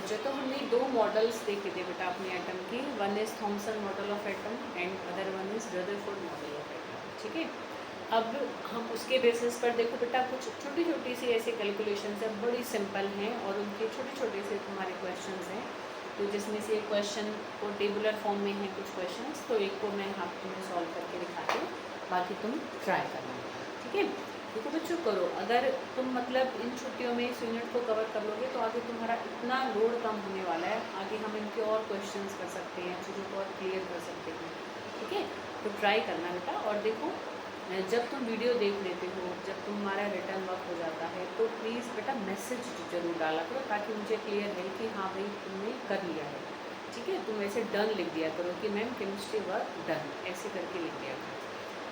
बच्चों, तो हमने दो मॉडल्स देखे थे बेटा अपने एटम की। One is Thompson model of atom and other one is Rutherford model of atom. ठीक है, अब हम उसके बेसिस पर देखो बेटा कुछ छोटी छोटी सी ऐसे कैलकुलेशन है, बड़ी सिंपल हैं और उनके छोटे छोटे से तुम्हारे क्वेश्चंस हैं। तो जिसमें से एक क्वेश्चन को टेबुलर फॉर्म में है कुछ क्वेश्चंस, तो एक को मैं यहाँ तुम्हें सॉल्व करके दिखाती हूँ, बाकी तुम ट्राई करना। ठीक है, देखो बच्चों करो, अगर तुम मतलब इन छुट्टियों में इस यूनिट को कवर कर लोगे तो आगे तुम्हारा इतना लोड कम होने वाला है, आगे हम इनके और क्वेश्चंस कर सकते हैं, चीज़ों को और क्लियर कर सकते हैं। ठीक है, तो ट्राई करना बेटा। और देखो जब तुम वीडियो देख लेते हो, जब तुम्हारा रिटर्न वर्क हो जाता है, तो प्लीज़ बेटा मैसेज जरूर डाला करो ताकि मुझे क्लियर रहे कि हाँ भाई तुमने कर लिया है। ठीक है, तुम ऐसे डन लिख दिया करो कि मैम केमिस्ट्री वर्क डन, ऐसे करके लिख दिया करो।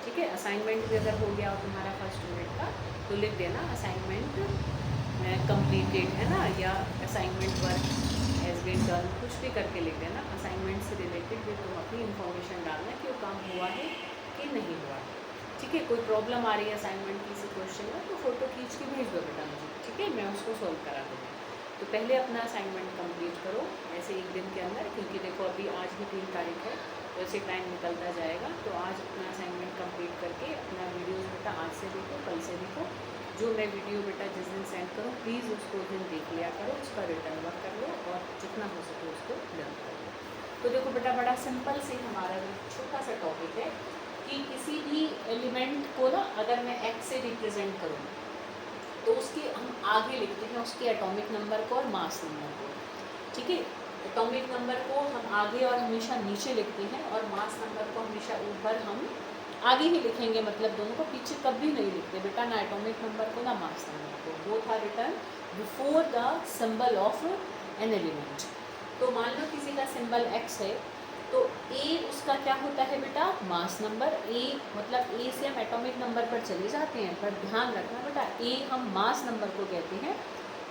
ठीक है, असाइनमेंट भी अगर हो गया हो तुम्हारा फर्स्ट यूनिट का तो लिख देना असाइनमेंट कंप्लीटेड, है ना, या assignment work has been done, कुछ भी करके लिख देना। असाइनमेंट से रिलेटेड भी तुम अपनी इन्फॉर्मेशन डालना कि वो काम हुआ है कि नहीं हुआ है। ठीक है, कोई प्रॉब्लम आ रही है असाइनमेंट की किसी क्वेश्चन में तो फ़ोटो खींच के भेज दो बेटा मुझे। ठीक है, मैं उसको सॉल्व करा दूँगी। तो पहले अपना असाइनमेंट कंप्लीट करो ऐसे एक दिन के अंदर, क्योंकि देखो अभी आज भी 3 तारीख है, वैसे टाइम निकलता जाएगा। तो आज अपना असाइनमेंट कंप्लीट करके अपना वीडियोस बेटा आज से देखो, कल से देखो। जो मैं वीडियो बेटा जिस दिन सेंड करूँ प्लीज़ उसको उस दिन देख लिया करो, उसका रिटर्न वर्क कर लो और जितना हो सके उसको लर्न कर लो। तो देखो बेटा बड़ा सिंपल से हमारा छोटा सा टॉपिक है कि किसी भी एलिमेंट को ना अगर मैं एक्स से रिप्रेजेंट करूँ तो उसके हम आगे लिखते हैं उसके एटॉमिक नंबर को और मास नंबर को। ठीक है, एटॉमिक नंबर को हम आगे और हमेशा नीचे लिखते हैं और मास नंबर को हमेशा ऊपर हम आगे ही लिखेंगे, मतलब दोनों को पीछे कभी नहीं लिखते बेटा, ना एटॉमिक नंबर को ना मास नंबर को। Both are return before the symbol of an element. तो मान लो किसी का सिंबल एक्स है तो ए उसका क्या होता है बेटा, मास नंबर। ए मतलब ए से हम एटॉमिक नंबर पर चले जाते हैं, पर ध्यान रखना बेटा ए हम मास नंबर को कहते हैं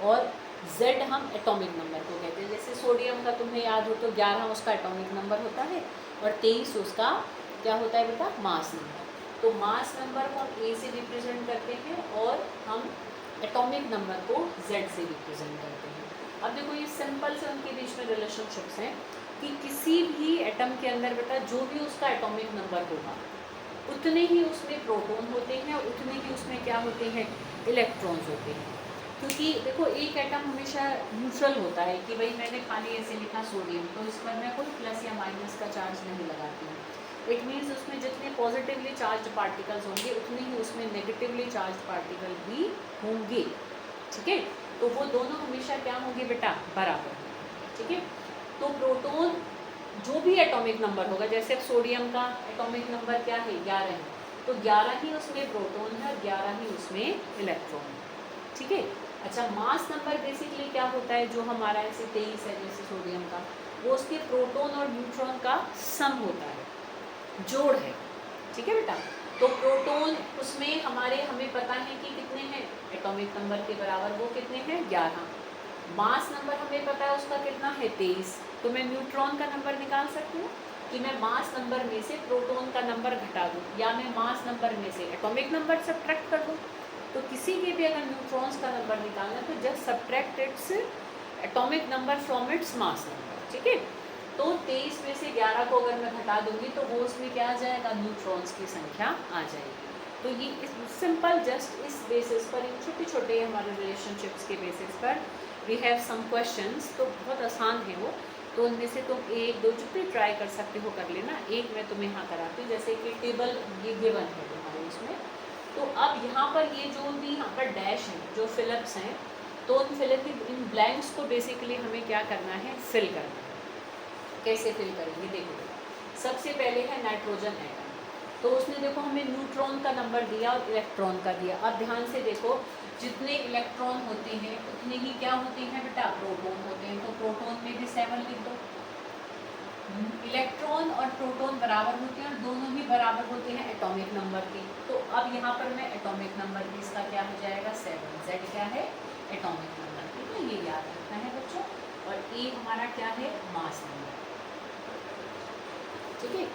और Z हम एटॉमिक नंबर को कहते हैं। जैसे सोडियम का तुम्हें याद हो तो 11 उसका एटॉमिक नंबर होता है और 23 उसका क्या होता है बेटा, मास नंबर। तो मास नंबर को हम ए से रिप्रेजेंट करते हैं और हम एटॉमिक नंबर को Z से रिप्रेजेंट करते हैं। अब देखो ये सिंपल से उनके बीच में रिलेशनशिप्स हैं कि किसी भी एटम के अंदर बेटा जो भी उसका एटॉमिक नंबर होगा उतने ही उसमें प्रोटॉन होते हैं और उतने ही उसमें क्या होते हैं, इलेक्ट्रॉन्स होते हैं। क्योंकि देखो एक एटम हमेशा न्यूट्रल होता है कि भाई मैंने खाली ऐसे लिखा सोडियम तो इस पर मैं कोई प्लस या माइनस का चार्ज नहीं लगाती हूँ। इट मीन्स उसमें जितने पॉजिटिवली चार्ज पार्टिकल्स होंगे उतने ही उसमें नेगेटिवली चार्ज पार्टिकल भी होंगे। ठीक है, तो वो दोनों हमेशा क्या होंगे बेटा, बराबर। ठीक है, तो प्रोटॉन जो भी एटॉमिक नंबर होगा, जैसे सोडियम का एटॉमिक नंबर क्या है, 11 है, तो 11 ही उसमें प्रोटॉन है और 11 ही उसमें इलेक्ट्रॉन है। ठीक है, अच्छा मास नंबर बेसिकली क्या होता है, जो हमारा ऐसे 23 है जैसे सोडियम का, वो उसके प्रोटॉन और न्यूट्रॉन का सम होता है, जोड़ है। ठीक है बेटा, तो प्रोटॉन उसमें हमें पता है कि कितने हैं, एटॉमिक नंबर के बराबर वो कितने हैं, 11। मास नंबर हमें पता है उसका कितना है, 23। तो मैं न्यूट्रॉन का नंबर निकाल सकती हूँ कि मैं मास नंबर में से प्रोटॉन का नंबर घटा दूँ या मैं मास नंबर में से एटॉमिक नंबर सब्ट्रैक्ट कर दूँ। तो किसी के भी अगर न्यूट्रॉन्स का नंबर निकालना है तो just subtract its atomic number from its mass number. ठीक है, तो 23 में से 11 को अगर मैं घटा दूंगी तो वो उसमें क्या आ जाएगा, न्यूट्रॉन्स की संख्या आ जाएगी। तो ये इस सिंपल जस्ट इस बेसिस पर, इन छोटे छोटे हमारे रिलेशनशिप्स के बेसिस पर वी हैव सम क्वेश्चंस। तो बहुत आसान है वो, तो उनमें से तुम एक दो जितने ट्राई कर सकते हो कर लेना। एक मैं तुम्हें यहाँ कराती हूँ, जैसे कि टेबल ये गिवन है तुम्हारे उसमें। तो अब यहाँ पर ये जो भी यहाँ पर डैश हैं जो फिलअप्स हैं, तो उन फिलअप इन ब्लैंक्स को बेसिकली हमें क्या करना है, फिल करना है। कैसे फिल करेंगे, देखो सबसे पहले है नाइट्रोजन एटम। तो उसने देखो हमें न्यूट्रॉन का नंबर दिया और इलेक्ट्रॉन का दिया। अब ध्यान से देखो जितने इलेक्ट्रॉन होते हैं उतने ही क्या होते हैं बेटा, प्रोटॉन होते हैं। तो प्रोटॉन में भी 7 लिख दो। इलेक्ट्रॉन और प्रोटॉन बराबर होते हैं और दोनों ही बराबर होते हैं एटॉमिक नंबर के। तो अब यहाँ पर मैं एटॉमिक नंबर भी इसका क्या हो जाएगा, 7। Z क्या है, एटॉमिक नंबर। ठीक है, ये याद रखना है बच्चों। और E हमारा क्या है, मास नंबर। ठीक है,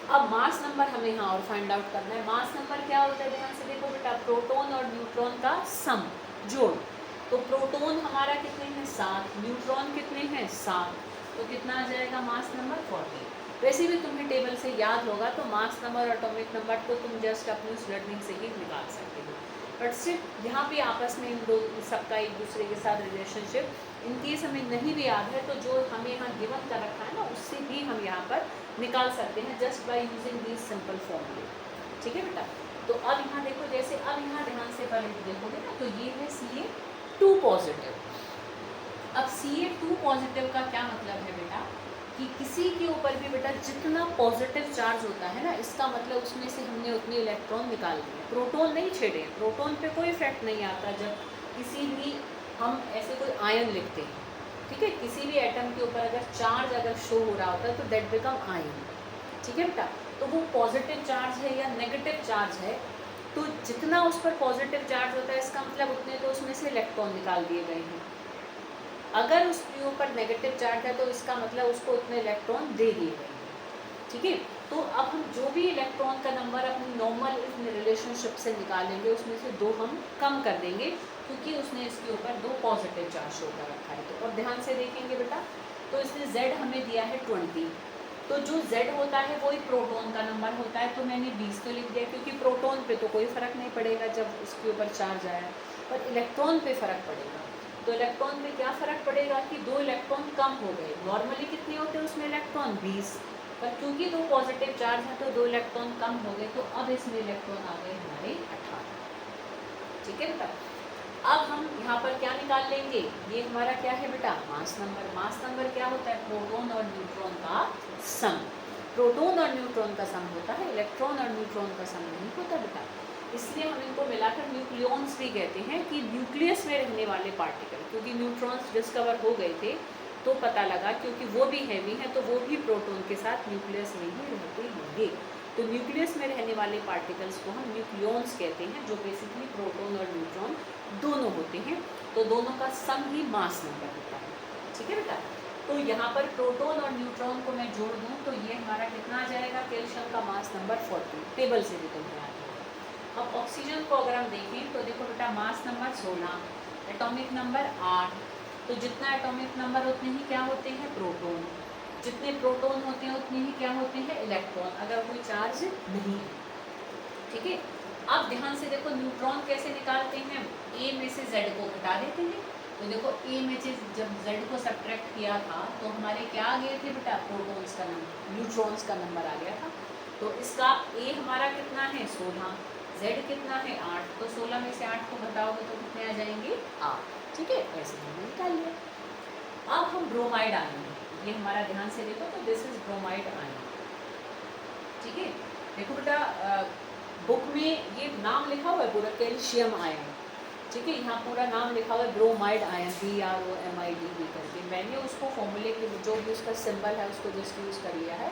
अब मास नंबर हमें यहाँ और फाइंड आउट करना है। मास नंबर क्या होता है, ध्यान से देखो बेटा, प्रोटॉन और न्यूट्रॉन का सम, जोड़। तो प्रोटॉन हमारा कितने हैं 7, न्यूट्रॉन कितने हैं 7, तो कितना आ जाएगा मास नंबर 40। वैसे भी तुम्हें टेबल से याद होगा, तो मास नंबर और एटॉमिक नंबर को तुम जस्ट अपनी उस लर्निंग से ही निकाल सकते हो। बट सिर्फ यहाँ भी आपस में इन दो सबका एक दूसरे के साथ रिलेशनशिप इन केस हमें नहीं भी याद है, तो जो हमें यहाँ गिवन कर रखा है ना, उससे भी हम यहाँ पर निकाल सकते हैं just by using this simple फॉर्मूले। ठीक है बेटा। तो अब यहाँ देखो, जैसे अब यहाँ ध्यान से पहले देखोगे ना, तो ये है Ca2 पॉजिटिव। अब Ca2 पॉजिटिव का क्या मतलब है बेटा, कि किसी के ऊपर भी बेटा जितना पॉजिटिव चार्ज होता है ना, इसका मतलब उसमें से हमने उतने इलेक्ट्रॉन निकाल दिए, प्रोटॉन नहीं छेड़े। प्रोटॉन पे कोई इफेक्ट नहीं आता जब किसी भी हम ऐसे कोई आयन लिखते हैं, ठीक है। किसी भी एटम के ऊपर अगर चार्ज अगर शो हो रहा होता है तो दैट बिकम आयन, ठीक है बेटा। तो वो पॉजिटिव चार्ज है या नेगेटिव चार्ज है, तो जितना उस पर पॉजिटिव चार्ज होता है इसका मतलब उतने तो उसमें से इलेक्ट्रॉन निकाल दिए गए हैं। अगर उसके ऊपर नेगेटिव चार्ज है तो इसका मतलब उसको उतने इलेक्ट्रॉन दे दिए गए हैं, ठीक है। तो अब हम जो भी इलेक्ट्रॉन का नंबर अपनी नॉर्मल इस रिलेशनशिप से निकालेंगे, उसमें से 2 हम कम कर देंगे, क्योंकि उसने इसके ऊपर 2 पॉजिटिव चार्ज शो कर रखा है। तो और ध्यान से देखेंगे बेटा, तो इसने Z हमें दिया है 20, तो जो Z होता है वही प्रोटॉन का नंबर होता है, तो मैंने 20 तो लिख दिया, क्योंकि प्रोटॉन पे तो कोई फ़र्क नहीं पड़ेगा जब उसके ऊपर चार्ज आया, पर इलेक्ट्रॉन पे फ़र्क पड़ेगा। तो इलेक्ट्रॉन में क्या फ़र्क पड़ेगा कि 2 इलेक्ट्रॉन कम हो गए। नॉर्मली कितने होते हैं उसमें इलेक्ट्रॉन 20, पर क्योंकि 2 पॉजिटिव चार्ज हैं तो 2 इलेक्ट्रॉन कम हो गए, तो अब इसमें इलेक्ट्रॉन आ गए हमारे 18, ठीक है बेटा। अब हम यहाँ पर क्या निकाल लेंगे, ये हमारा क्या है बेटा मास नंबर। मास नंबर क्या होता है, प्रोटॉन और न्यूट्रॉन का सम। प्रोटॉन और न्यूट्रॉन का सम होता है, इलेक्ट्रॉन और न्यूट्रॉन का सम नहीं होता बेटा। इसलिए हम इनको मिलाकर न्यूक्लियॉन्स भी कहते हैं, कि न्यूक्लियस में रहने वाले पार्टिकल, क्योंकि न्यूट्रॉन्स डिस्कवर हो गए थे तो पता लगा क्योंकि वो भी हैवी हैं तो वो भी प्रोटॉन के साथ न्यूक्लियस में ही रहते होंगे। तो न्यूक्लियस में रहने वाले पार्टिकल्स को हम न्यूक्लियॉन्स कहते हैं, जो बेसिकली प्रोटॉन और न्यूट्रॉन दोनों होते हैं। तो दोनों का सम ही मास नंबर होता है, ठीक है बेटा। तो यहाँ पर प्रोटॉन और न्यूट्रॉन को मैं जोड़ दूँ तो ये हमारा कितना आ जाएगा, कैल्शियम का मास नंबर 40, टेबल से भी तुम्हें आ जाएगा। अब ऑक्सीजन को अगर हम देखें तो देखो बेटा मास नंबर 16, एटॉमिक नंबर 8, तो जितना एटॉमिक नंबर उतने ही क्या होते हैं प्रोटॉन, जितने प्रोटॉन होते हैं उतने ही क्या होते हैं इलेक्ट्रॉन, अगर कोई चार्ज नहीं है, ठीक है। अब ध्यान से देखो न्यूट्रॉन कैसे निकालते हैं, ए में से Z को घटा देते हैं। तो देखो ए में से जब Z को सब्ट्रैक्ट किया था तो हमारे क्या आ गए थे बेटा, प्रोटॉन्स का नंबर, न्यूट्रॉन्स का नंबर आ गया था। तो इसका ए हमारा कितना है 16, Z कितना है 8, तो 16 में से 8 को घटाओगे तो कितने आ जाएंगे 8, ठीक है। ऐसे हमने निकाल लिया। अब हम ब्रोमाइड आयन, ये हमारा ध्यान से देखो, तो दिस इज ब्रोमाइड आयन, ठीक है। देखो बेटा बुक में ये नाम लिखा हुआ है पूरा कैल्शियम आयन, ठीक है। यहाँ पूरा नाम लिखा हुआ है ब्रोमाइड आयन, BROMID करके। मैंने उसको फॉर्मूले के जो भी उसका सिंबल है उसको जस्ट यूज़ कर लिया है।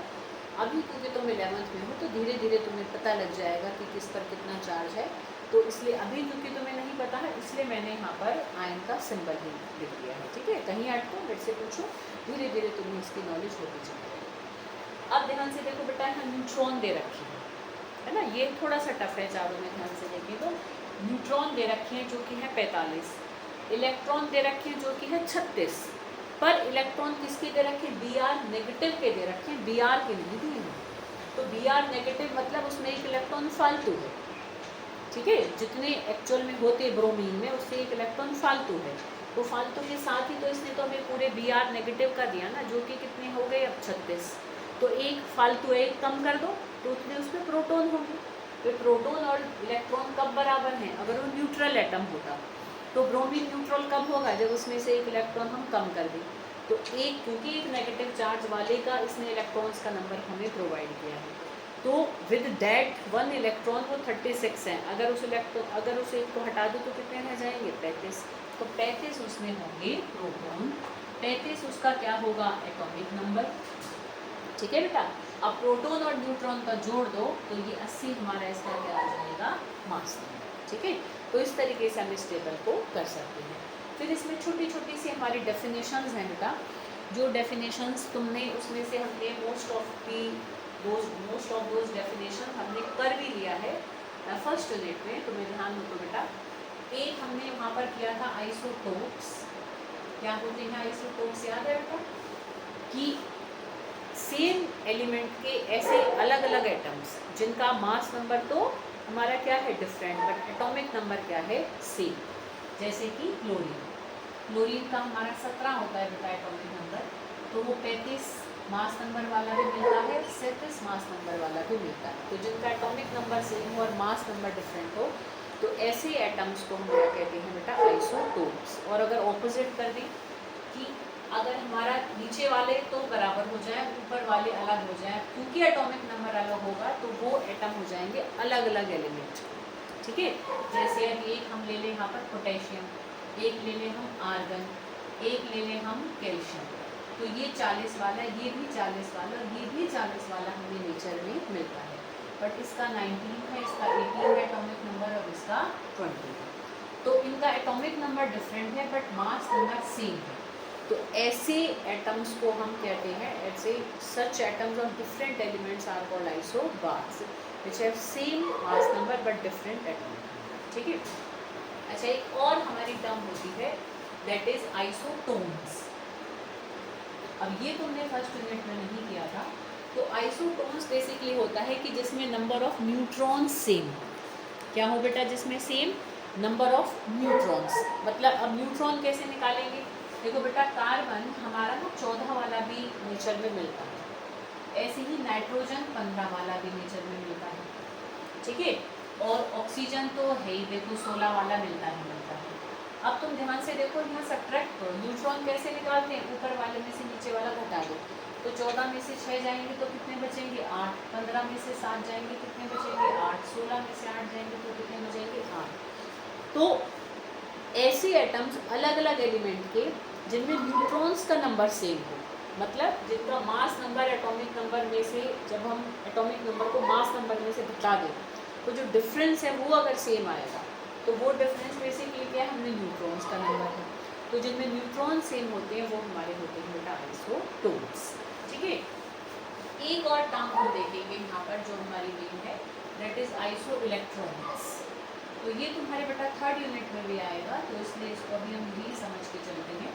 अभी क्योंकि तुम 11th में हो तो धीरे धीरे तुम्हें पता लग जाएगा कि किस पर कितना चार्ज है, तो इसलिए अभी क्योंकि तुम्हें नहीं पता है इसलिए मैंने यहाँ पर आयन का सिंबल ही लिख दिया है, ठीक है। कहीं अटको मेरे से पूछो, धीरे धीरे तुम्हें इसकी नॉलेज होती चलेगी। अब ध्यान से देखो बेटा, यहाँ न्यूट्रॉन दे रखी है ना, ये थोड़ा सा टफ है, चारों में ध्यान से देखें तो न्यूट्रॉन दे रखे हैं जो कि है 45, इलेक्ट्रॉन दे रखे हैं जो कि है 36, पर इलेक्ट्रॉन किसके दे रखे हैं, Br नेगेटिव के दे रखे हैं, Br के नहीं दिए हैं। तो Br नेगेटिव मतलब उसमें एक इलेक्ट्रॉन फालतू है, ठीक है। जितने एक्चुअल में होते ब्रोमीन में उससे एक इलेक्ट्रॉन फालतू है, तो फालतू के साथ ही तो इसने तो हमें पूरे Br नेगेटिव का दिया ना, जो कि कितने हो गए अब 36, तो एक फालतू है, एक कम कर दो तो उतने उसमें प्रोटॉन होंगे। तो प्रोटॉन और इलेक्ट्रॉन कब बराबर हैं, अगर वो न्यूट्रल एटम होता, तो ब्रोमीन न्यूट्रल कब होगा, जब उसमें से एक इलेक्ट्रॉन हम कम कर दें। तो एक क्योंकि एक नेगेटिव चार्ज वाले का इसने इलेक्ट्रॉन्स का नंबर हमें प्रोवाइड किया है, तो विद डैट 1 इलेक्ट्रॉन वो 36 हैं। अगर उस एक को हटा दो तो कितने रह जाएंगे 35, तो 35 उसमें होंगे प्रोटॉन, 35 उसका क्या होगा एटॉमिक नंबर, ठीक है बेटा। अब प्रोटॉन और न्यूट्रॉन का जोड़ दो तो ये 80 हमारा इसका क्या आ जाएगा मास नंबर, ठीक है। तो इस तरीके से हम इस टेबल को कर सकते हैं। फिर इसमें छोटी छोटी सी हमारी डेफिनेशंस हैं बेटा, जो डेफिनेशंस तुमने उसमें से हमने मोस्ट ऑफ दोज डेफिनेशन हमने कर भी लिया है फर्स्ट यूनिट में, तुम्हें ध्यान हो तो बेटा एक हमने वहाँ पर किया था आइसोटोप्स। क्या होते हैं आइसोटोप्स, याद है बेटा? कि सेम एलिमेंट के ऐसे अलग अलग एटम्स जिनका मास नंबर तो हमारा क्या है डिफरेंट, बट एटॉमिक नंबर क्या है सेम। जैसे कि क्लोरीन, क्लोरीन का हमारा 17 होता है बेटा एटॉमिक नंबर, तो वो 35 मास नंबर वाला भी मिलता है, 37 मास नंबर वाला भी मिलता है। तो जिनका एटॉमिक नंबर सेम हो और मास नंबर डिफरेंट हो तो ऐसे एटम्स को हम क्या कहते हैं बेटा आइसोटोप्स। और अगर ऑपोजिट कर दें कि अगर हमारा नीचे वाले तो बराबर हो जाए, ऊपर वाले अलग हो जाए, क्योंकि एटॉमिक नंबर अलग होगा तो वो एटम हो जाएंगे अलग अलग एलिमेंट। ठीक है, जैसे अब एक हम ले लें यहाँ पर पोटेशियम, एक ले लें हम आर्गन, एक ले लें हम कैल्शियम। तो ये 40 वाला, ये भी 40 वाला और ये भी 40 वाला हमें नेचर में मिलता है। बट इसका 19 है, इसका 18 है एटॉमिक नंबर और इसका 20 है। तो इनका एटॉमिक नंबर डिफरेंट है बट मास नंबर सेम है। तो ऐसे एटम्स को हम कहते हैं, ऐसे such atoms of different elements are called isobars which have same mass number but different atomic number. ठीक है। अच्छा, एक और हमारी टर्म होती है दैट इज आइसोटोन्स। अब ये तुमने फर्स्ट यूनिट में नहीं किया था। तो आइसोटोन्स बेसिकली होता है कि जिसमें नंबर ऑफ न्यूट्रॉन्स सेम। क्या हो बेटा? जिसमें सेम नंबर ऑफ न्यूट्रॉन्स। मतलब अब न्यूट्रॉन कैसे निकालेंगे? देखो बेटा, कार्बन हमारा ना 14 वाला भी नेचर में मिलता है, ऐसे ही नाइट्रोजन 15 वाला भी नेचर में मिलता है। ठीक है, और ऑक्सीजन तो है ही, देखो 16 वाला मिलता है। अब तुम ध्यान से देखो, यहाँ सब्ट्रैक्ट करो, न्यूट्रॉन कैसे निकालते हैं? ऊपर वाले में से नीचे वाला घटा दो, तो 14 में से 6 जाएंगे तो कितने बचेंगे? 8। 15 में से 7 जाएंगे, कितने बचेंगे? 8। 16 में से 8 जाएंगे तो कितने बचेंगे? 8। तो ऐसे एटम्स अलग अलग एलिमेंट के जिनमें न्यूट्रॉन्स का नंबर सेम हो, मतलब जिनका मास नंबर एटॉमिक नंबर में से, जब हम एटॉमिक नंबर को मास नंबर में से घटा दें तो जो डिफरेंस है वो अगर सेम आएगा तो वो डिफरेंस बेसिकली क्या है? हमने न्यूट्रॉन्स का नंबर है। तो जिनमें न्यूट्रॉन सेम होते हैं वो हमारे होते हैं बेटा आइसोटोन्स। ठीक है। एक और टर्म हम देखेंगे यहाँ पर जो हमारी मेन है, दैट इज आइसो इलेक्ट्रॉनिक्स। तो ये तुम्हारे बेटा 3rd यूनिट में भी आएगा, तो इसलिए इसको अभी हम भी समझ के चलते हैं।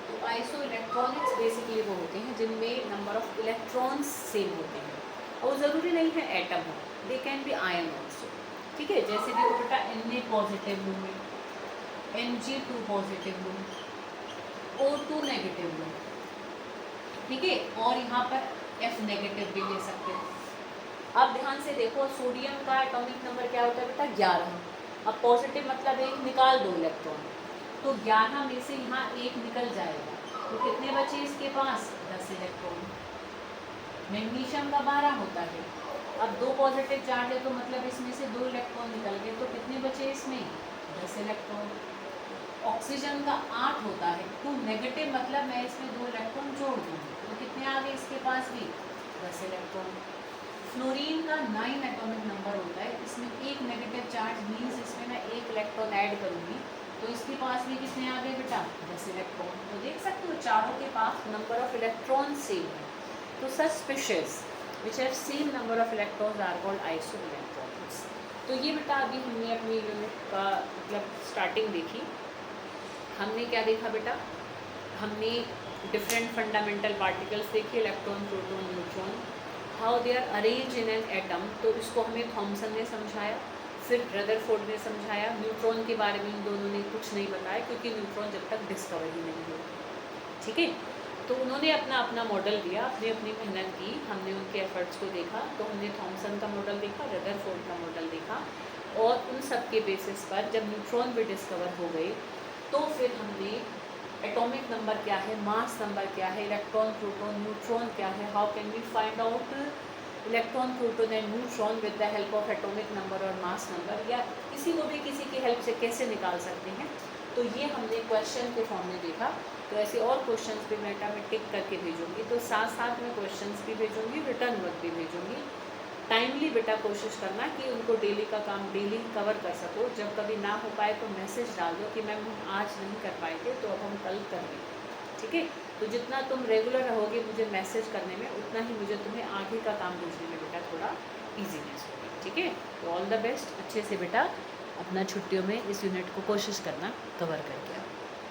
तो आइसो इलेक्ट्रॉनिक्स बेसिकली वो होते हैं जिनमें नंबर ऑफ इलेक्ट्रॉन्स सेम होते हैं, और ज़रूरी नहीं है एटम हो, they can be ion also. ठीक है, जैसे देखो बेटा, Na पॉजिटिव लूँ मैं, Mg2 पॉजिटिव लूँ, O2 नेगेटिव लूँ। ठीक है, और यहाँ पर F नेगेटिव भी ले सकते हैं। अब ध्यान से देखो, सोडियम का एटॉमिक नंबर क्या होता है बेटा? 11। अब पॉजिटिव मतलब एक निकाल दो इलेक्ट्रॉन, तो 11 में से यहाँ एक निकल जाएगा, तो कितने बचे इसके पास? 10 इलेक्ट्रॉन। मैग्नीशियम का 12 होता है। अब 2 पॉजिटिव चार्ज है तो मतलब इसमें से 2 इलेक्ट्रॉन निकल गए, तो कितने बचे इसमें? 10 इलेक्ट्रॉन। ऑक्सीजन का 8 होता है, 2 नेगेटिव मतलब मैं इसमें 2 इलेक्ट्रॉन जोड़ दूँ, तो कितने आ गए इसके पास भी? 10 इलेक्ट्रॉन। फ्लोरीन का 9 एटॉमिक नंबर होता है, इसमें एक नेगेटिव चार्ज मीन्स इसमें मैं 1 इलेक्ट्रॉन ऐड करूँगी, तो इसके पास भी कितने आ गए बेटा? 10 इलेक्ट्रॉन। तो देख सकते हो चारों के पास नंबर ऑफ इलेक्ट्रॉन सेम है। तो सच species which have same number of electrons are called isoelectronics। तो ये बेटा अभी हमने अपनी यूनिट का मतलब स्टार्टिंग देखी। हमने क्या देखा बेटा? हमने डिफरेंट फंडामेंटल पार्टिकल्स देखे, electron, proton, neutron, how they are arrange in an atom. तो इसको हमें थॉमसन ने समझाया, फिर रदरफोर्ड ने समझाया। न्यूट्रॉन के बारे में इन दोनों ने कुछ नहीं बताया क्योंकि न्यूट्रॉन जब तक डिस्कवर ही नहीं हुआ। ठीक है, तो उन्होंने अपना अपना मॉडल दिया, अपनी अपनी मेहनत की, हमने उनके एफर्ट्स को देखा। तो हमने थॉमसन का मॉडल देखा, रदरफोर्ड का मॉडल देखा, और उन सब के बेसिस पर जब न्यूट्रॉन भी डिस्कवर हो गए तो फिर हमने एटॉमिक नंबर क्या है, मास नंबर क्या है, इलेक्ट्रॉन, प्रोटॉन, न्यूट्रॉन क्या है, how can we find out electron, proton and neutron with the help of atomic number और मास नंबर, या किसी को भी किसी की हेल्प से कैसे निकाल सकते हैं। तो ये हमने क्वेश्चन के फॉर्म में देखा। तो ऐसे और क्वेश्चंस भी बेटा मैं टिक करके भेजूंगी, तो साथ साथ में क्वेश्चंस भी भेजूंगी, रिटर्न वर्क भी भेजूंगी। टाइमली बेटा कोशिश करना कि उनको डेली का काम डेली कवर कर सको। जब कभी ना हो पाए तो मैसेज डाल दो कि मैम हम आज नहीं कर पाए थे, तो अब हम कल कर लेंगे। ठीक है, तो जितना तुम रेगुलर रहोगे मुझे मैसेज करने में, उतना ही मुझे तुम्हें आगे का काम भेजने में बेटा थोड़ा ईजीनेस होगी। ठीक है, तो ऑल द बेस्ट, अच्छे से बेटा अपना छुट्टियों में इस यूनिट को कोशिश करना कवर करके आओ।